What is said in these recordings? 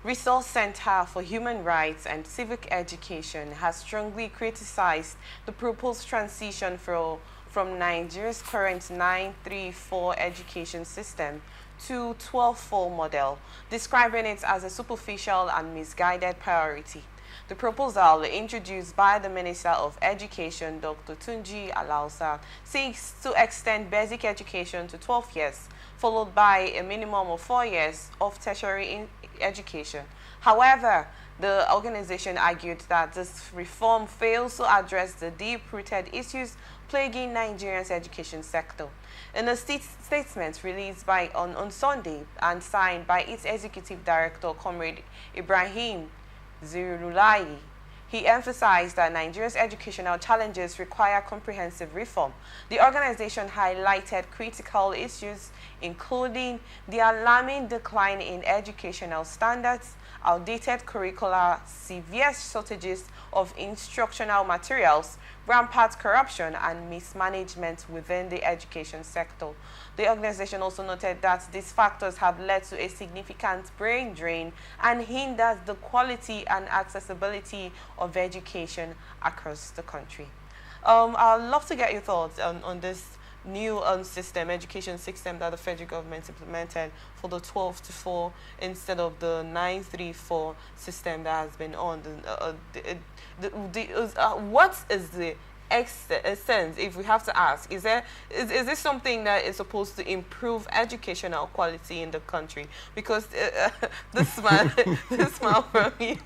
Resource Center for Human Rights and Civic Education has strongly criticized the proposed transition from Nigeria's current 934 education system to 12-4 model, describing it as a superficial and misguided priority. The proposal, introduced by the Minister of Education, Dr. Tunji Alausa, seeks to extend basic education to 12 years, followed by a minimum of 4 years of tertiary education. However, the organization argued that this reform fails to address the deep-rooted issues plaguing Nigeria's education sector. In a statement released on Sunday and signed by its executive director, Comrade Ibrahim Zirulai, he emphasized that Nigeria's educational challenges require comprehensive reform. The organization highlighted critical issues, including the alarming decline in educational standards, outdated curricula, severe shortages of instructional materials, rampant corruption, and mismanagement within the education sector. The organization also noted that these factors have led to a significant brain drain and hinders the quality and accessibility of education across the country. I'd love to get your thoughts on this new education system that the federal government implemented for the 12-4 instead of the 934 system that has been on. What is the essence, if we have to ask, is this something that is supposed to improve educational quality in the country? Because this man from me,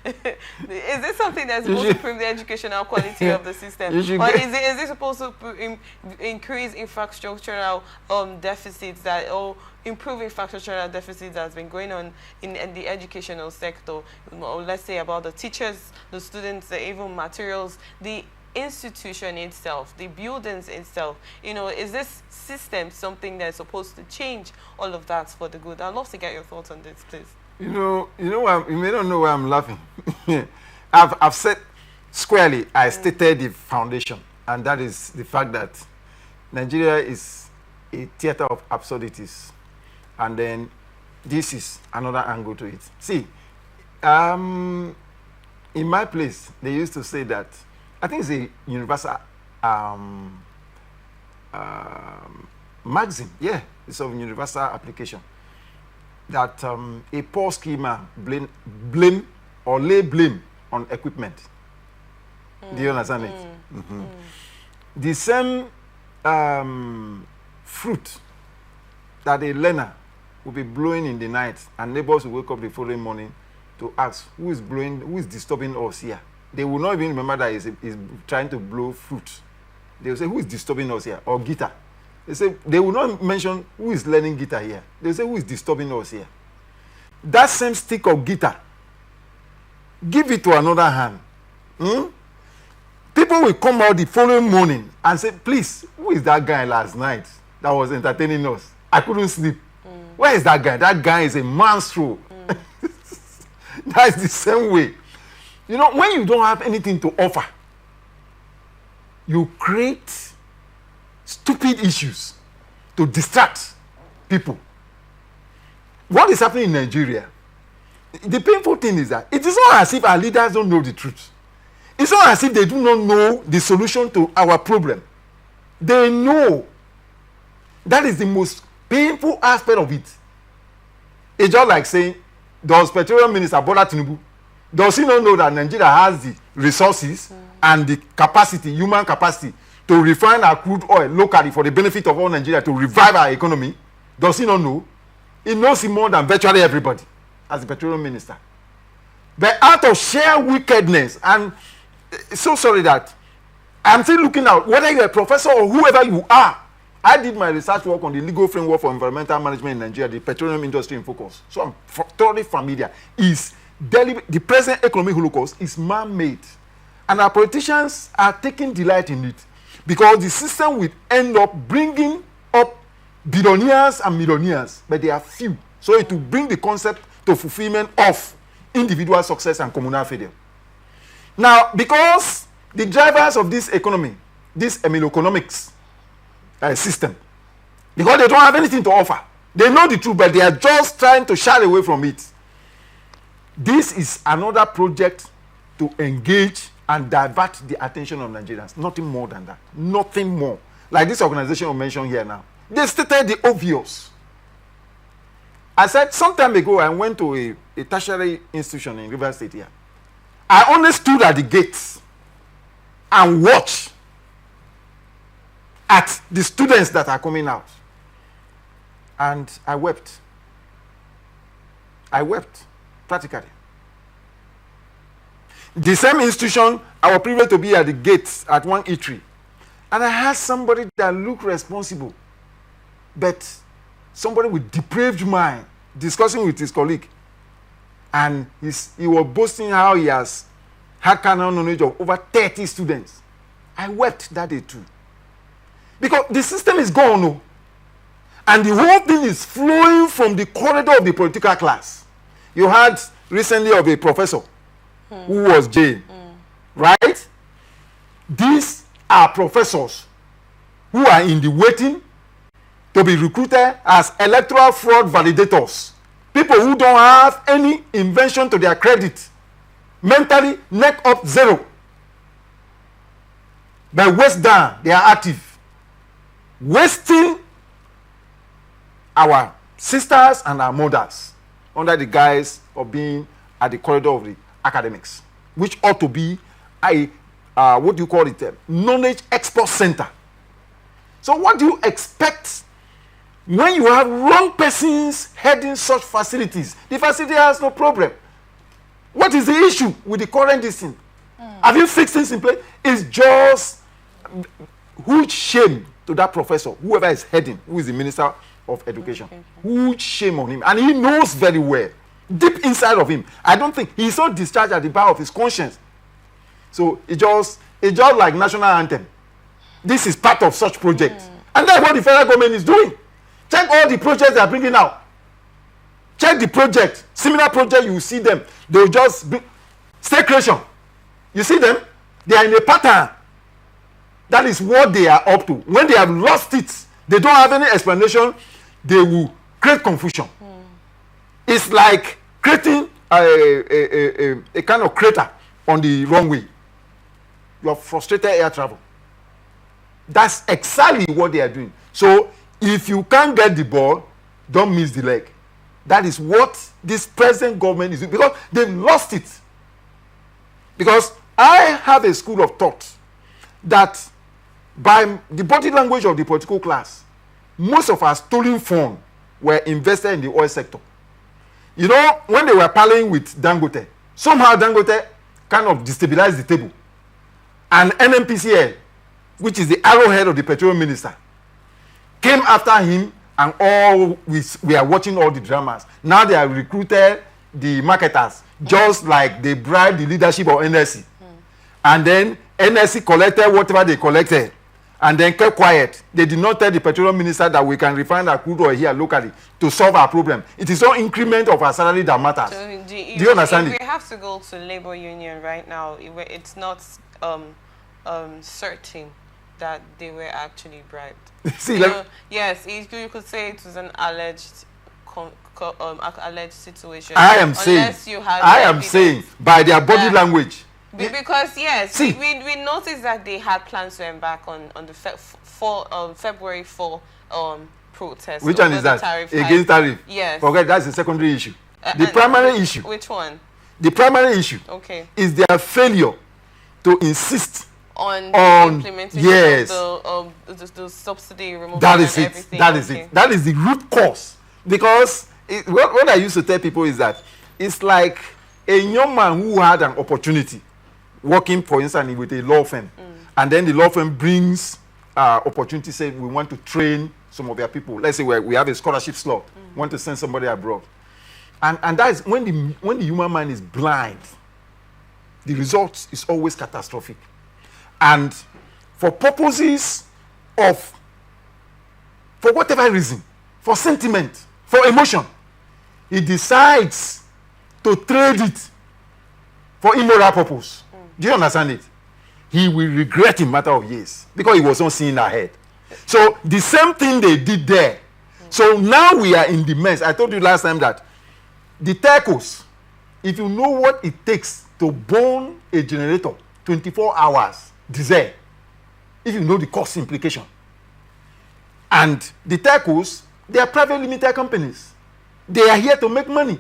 is this something that's supposed to improve the educational quality of the system, or is it supposed to increase infrastructural deficits or improve infrastructural deficits that's been going on in the educational sector? Or let's say about the teachers, the students, even materials, the institution itself, the buildings itself. Is this system something that's supposed to change all of that for the good? I'd love to get your thoughts on this, please. You may not know why I'm laughing. I've said squarely, I stated the foundation, and that is the fact that Nigeria is a theater of absurdities, and then this is another angle to it. See, in my place, they used to say that, I think it's a universal maxim. Yeah, it's of universal application. That a poor schemer blame or lay blame on equipment. Do you understand it? The same fruit that a learner will be blowing in the night, and neighbors will wake up the following morning to ask who is disturbing us here. They will not even remember that he's trying to blow fruit. They will say, who is disturbing us here? Or guitar. They will not mention who is learning guitar here. They will say, who is disturbing us here? That same stick of guitar, give it to another hand. People will come out the following morning and say, please, who is that guy last night that was entertaining us? I couldn't sleep. Where is that guy? That guy is a monster. That's the same way. When you don't have anything to offer, you create stupid issues to distract people. What is happening in Nigeria? The painful thing is that it is not as if our leaders don't know the truth. It's not as if they do not know the solution to our problem. They know. That is the most painful aspect of it. It's just like saying, does Petroleum Minister Bola Tinubu, does he not know that Nigeria has the resources and the capacity, human capacity, to refine our crude oil locally for the benefit of all Nigeria, to revive our economy? Does he not know? He knows it more than virtually everybody as the Petroleum Minister. But out of sheer wickedness, and so sorry that I'm still looking out, whether you're a professor or whoever you are, I did my research work on the legal framework for environmental management in Nigeria, the petroleum industry in focus. So I'm thoroughly familiar. The present economic holocaust is man-made. And our politicians are taking delight in it, because the system will end up bringing up billionaires and millionaires, but they are few. So it will bring the concept to fulfillment of individual success and communal failure. Now, because the drivers of this economy, this economics system, because they don't have anything to offer, they know the truth, but they are just trying to shy away from it. This is another project to engage and divert the attention of Nigerians. Nothing more than that. Nothing more. Like this organization we mentioned here now. They stated the obvious. I said some time ago I went to a tertiary institution in River State here. I only stood at the gates and watched at the students that are coming out. And I wept. I wept, practically. The same institution, I was privileged to be at the gates at one eatery. And I had somebody that looked responsible, but somebody with depraved mind discussing with his colleague. And he was boasting how he has had carnal knowledge of over 30 students. I wept that day too. Because the system is gone, no? And the whole thing is flowing from the corridor of the political class. You heard recently of a professor who was jailed, right? These are professors who are in the waiting to be recruited as electoral fraud validators. People who don't have any invention to their credit. Mentally, neck up zero. But waist down, they are active. Wasting our sisters and our mothers under the guise of being at the corridor of the academics, which ought to be a what do you call it, knowledge export center. So what do you expect when you have wrong persons heading such facilities? The facility has no problem. What is the issue with the current system? Have you fixed things in place? It's just huge shame to that professor, whoever is heading, who is the minister of education. Huge shame on him. And he knows very well, deep inside of him, I don't think he's so discharged at the bar of his conscience. So it's just like national anthem. This is part of such projects. And that's what the federal government is doing. Check all the projects they are bringing out. Check the project. Similar project, you will see them. They will just bring state creation. You see them? They are in a pattern. That is what they are up to. When they have lost it, they don't have any explanation, they will create confusion. It's like creating a kind of crater on the runway. You have frustrated air travel. That's exactly what they are doing. So if you can't get the ball, don't miss the leg. That is what this present government is doing, because they've lost it. Because I have a school of thought that by the body language of the political class, most of our stolen funds were invested in the oil sector. You know, when they were parleying with Dangote, somehow Dangote kind of destabilized the table. And NNPCL, which is the arrowhead of the petroleum minister, came after him, and all we are watching all the dramas. Now they have recruited the marketers, just like they bribed the leadership of NSC. And then NSC collected whatever they collected, and then kept quiet. They did not tell the petroleum minister that we can refine our crude oil here locally to solve our problem. It is all increment of our salary that matters. So do you understand it? We have to go to labor union right now. It's not certain that they were actually bribed. See, yes, you could say it was an alleged situation. I am saying by their body language. Because yes, we noticed that they had plans to embark on the February 4 protest. Which one is that? Against tariff? Yes. Forget, that's a secondary issue. The primary issue. Which one? The primary issue. Okay. Is their failure to insist on the implementation of the subsidy removal. That is it. That is it. That is the root cause. Because what I used to tell people is that it's like a young man who had an opportunity working, for instance, with a law firm, and then the law firm brings opportunity, say we want to train some of their people. Let's say we have a scholarship slot, want to send somebody abroad, and that is when the human mind is blind, the result is always catastrophic. And for purposes of, for whatever reason, for sentiment, for emotion, he decides to trade it for immoral purpose. Do you understand it? He will regret in a matter of years because he was not seeing ahead. So the same thing they did there. So now we are in the mess. I told you last time that the telcos if you know what it takes to burn a generator 24 hours, diesel, if you know the cost implication. And the telcos, they are private limited companies. They are here to make money.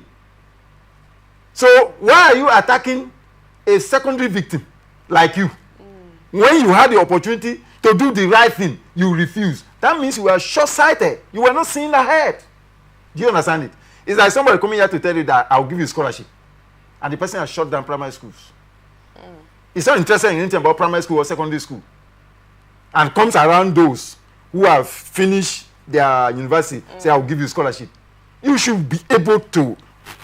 So why are you attacking a secondary victim like you? When you had the opportunity to do the right thing, you refuse. That means you were short-sighted. You were not seeing ahead. Do you understand it? It's like somebody coming here to tell you that I'll give you a scholarship, and the person has shut down primary schools. He's not interested in anything about primary school or secondary school, and comes around those who have finished their university, say, I'll give you a scholarship. You should be able to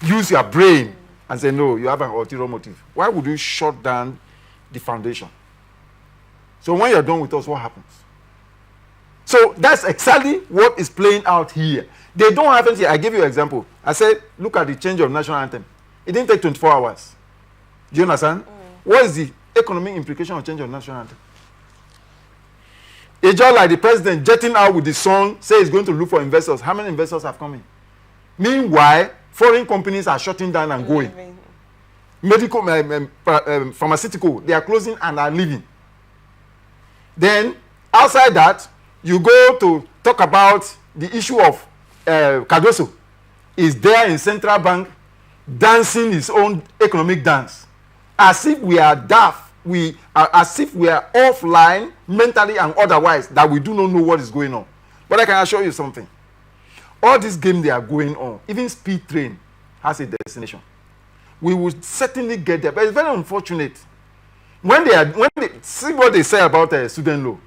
use your brain and say, no, you have an ulterior motive. Why would you shut down the foundation? So when you're done with us, what happens? So that's exactly what is playing out here. They don't have anything. I gave you an example. I said, look at the change of national anthem. It didn't take 24 hours. Do you understand? What is the economic implication of change of national anthem? It's just like the president jetting out with the song, say he's going to look for investors. How many investors have come in? Meanwhile, foreign companies are shutting down and going. Medical, pharmaceutical, they are closing and are leaving. Then, outside that, you go to talk about the issue of Cardoso. Is there in central bank dancing his own economic dance. As if we are daft. As if we are offline, mentally and otherwise, that we do not know what is going on. But I can assure you something. All this game they are going on, even speed train has a destination. We will certainly get there, but it's very unfortunate. When they see what they say about student law,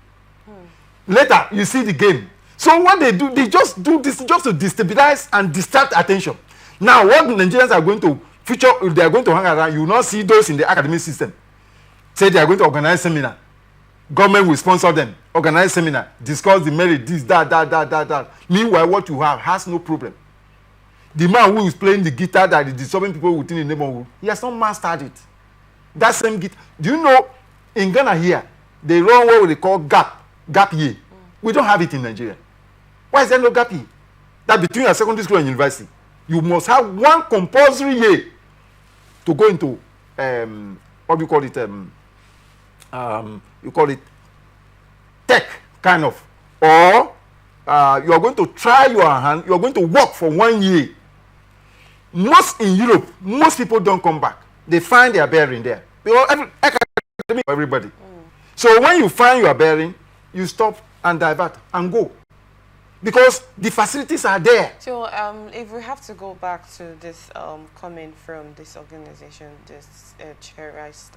later you see the game. So what they do, they just do this just to destabilize and distract attention. Now, what Nigerians are going to future, they are going to hang around, you will not see those in the academic system. Say they are going to organize seminar. Government will sponsor them. Organize seminar. Discuss the merit, this, that. Meanwhile, what you have has no problem. The man who is playing the guitar that is disturbing people within the neighborhood, he has not mastered it. That same guitar. Do you know, in Ghana here, they run what they call gap year. We don't have it in Nigeria. Why is there no gap year? That between a secondary school and university, you must have one compulsory year to go into, what do you call it? You call it tech, kind of. Or you are going to try your hand, you are going to work for 1 year. Most in Europe, most people don't come back. They find their bearing there. Everybody. So when you find your bearing, you stop and divert and go. Because the facilities are there. So if we have to go back to this comment from this organization, this Chriced,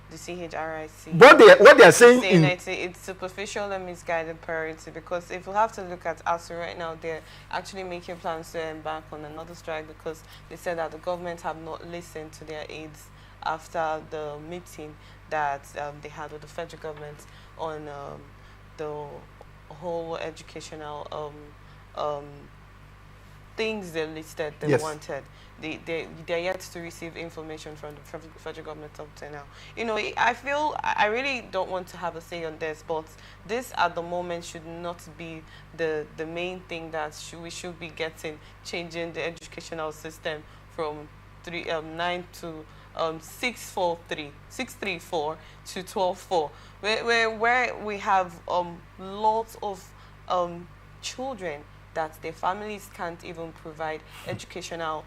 the CHRIC. What they are saying it's superficial and misguided priority, because if we have to look at ASU right now, they're actually making plans to embark on another strike because they said that the government have not listened to their aides after the meeting that they had with the federal government on the whole educational things they listed they wanted. They're yet to receive information from the federal government up to now. You know, I feel I really don't want to have a say on this, but this at the moment should not be the main thing that we should be changing the educational system from 9 to 634 to 12.4, where we have lots of children that their families can't even provide educational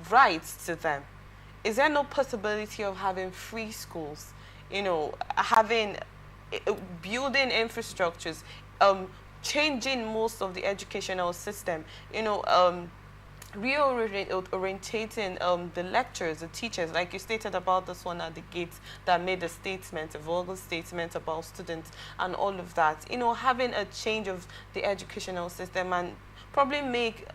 rights to them. Is there no possibility of having free schools? You know, building infrastructures, changing most of the educational system. You know, reorientating the lecturers, the teachers, like you stated about this one at the gate that made a statement, a vulgar statement about students and all of that. You know, having a change of the educational system and probably make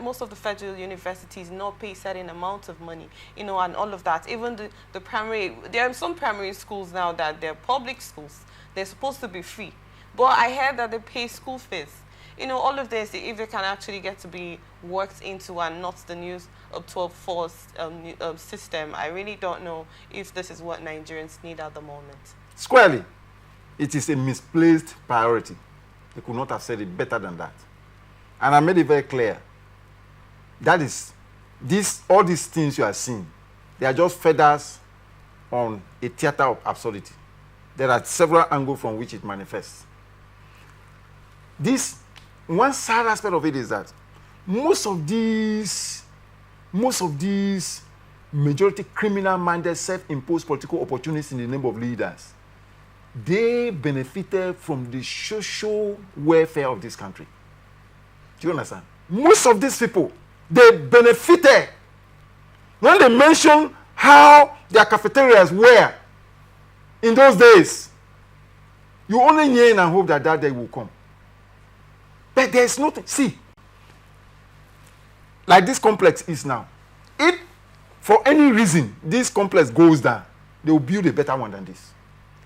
most of the federal universities not pay certain amount of money, you know, and all of that. Even the primary, there are some primary schools now that they're public schools. They're supposed to be free. But I heard that they pay school fees. You know, all of this, if they can actually get to be worked into and not the news of 12.4 system, I really don't know if this is what Nigerians need at the moment. Squarely, it is a misplaced priority. They could not have said it better than that. And I made it very clear. That is, all these things you are seeing, they are just feathers on a theater of absurdity. There are several angles from which it manifests. This, one sad aspect of it is that most of these majority criminal-minded, self-imposed political opportunists in the name of leaders, they benefited from the social welfare of this country. Do you understand? Most of these people, they benefited. When they mention how their cafeterias were in those days, you only yearn and hope that that day will come. But there's nothing. See, like this complex is now. If for any reason this complex goes down, they will build a better one than this.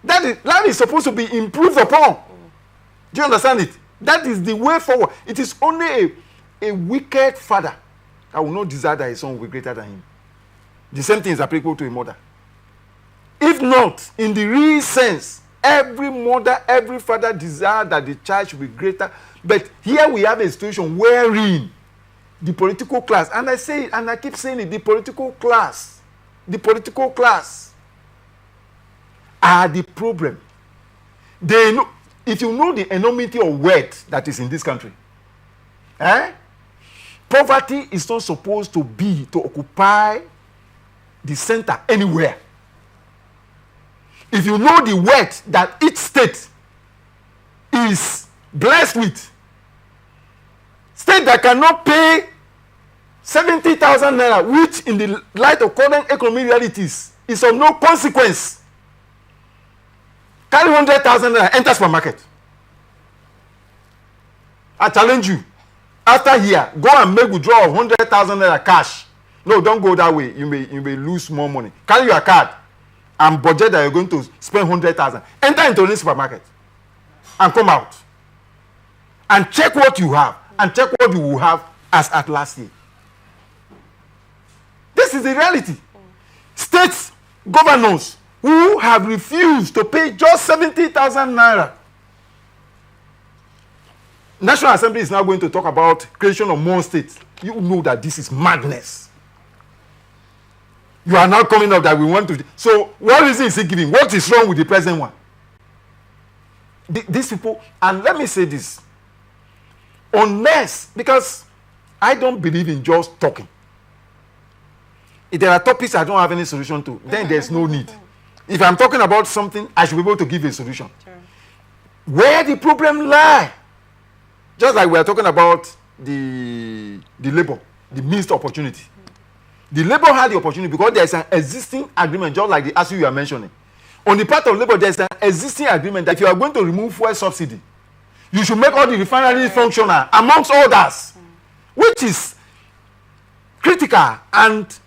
That is supposed to be improved upon. Do you understand it? That is the way forward. It is only a wicked father that will not desire that his son will be greater than him. The same thing is applicable to a mother. If not, in the real sense, every mother, every father desires that the child should be greater. But here we have a situation wherein the political class, and I say it, and I keep saying it, the political class are the problem. They know, if you know the enormity of wealth that is in this country, poverty is not supposed to occupy the center anywhere. If you know the wealth that each state is blessed with, state that cannot pay 70,000 naira, which in the light of current economic realities is of no consequence, carry 100,000 naira, enter supermarket. I challenge you. After here, go and make withdrawal of 100,000 naira cash. No, don't go that way. You may lose more money. Carry your card and budget that you're going to spend 100,000. Enter into this supermarket and come out. And check what you have and check what you will have as at last year. This is the reality. State governors who have refused to pay just 70,000 naira. National Assembly is now going to talk about creation of more states. You know that this is madness. You are now coming up that we want to. So what reason is he giving? What is wrong with the present one? These people, and let me say this. Unless, because I don't believe in just talking. If there are topics I don't have any solution to, then there's no need. If I'm talking about something, I should be able to give a solution. Sure. Where the problem lie? Just like we are talking about the labor, the missed opportunity. The labor had the opportunity because there is an existing agreement, just like the ASU you are mentioning. On the part of labor, there is an existing agreement that if you are going to remove fuel subsidy, you should make all the refineries functional, amongst others, which is critical and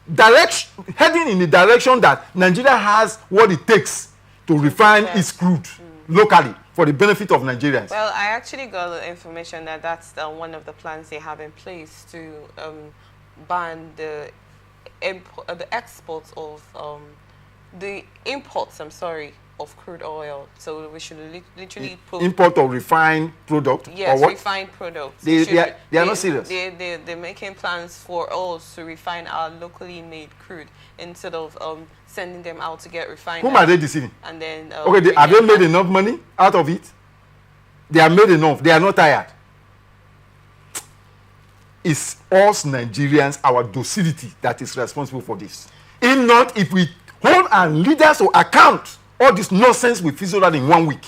heading in the direction that Nigeria has what it takes to refine its crude locally for the benefit of Nigerians. Well, I actually got the information that that's one of the plans they have in place to ban the exports of the imports. Of crude oil. So we should literally put import of refined product. Yes, or what? Refined products. They are not serious. They're making plans for us to refine our locally made crude instead of sending them out to get refined. Whom are they deceiving? And then okay, have they made enough money out of it? They are made enough. They are not tired. It's us Nigerians, our docility, that is responsible for this. If not, if we hold our leaders to account, all this nonsense will fizzle out in 1 week.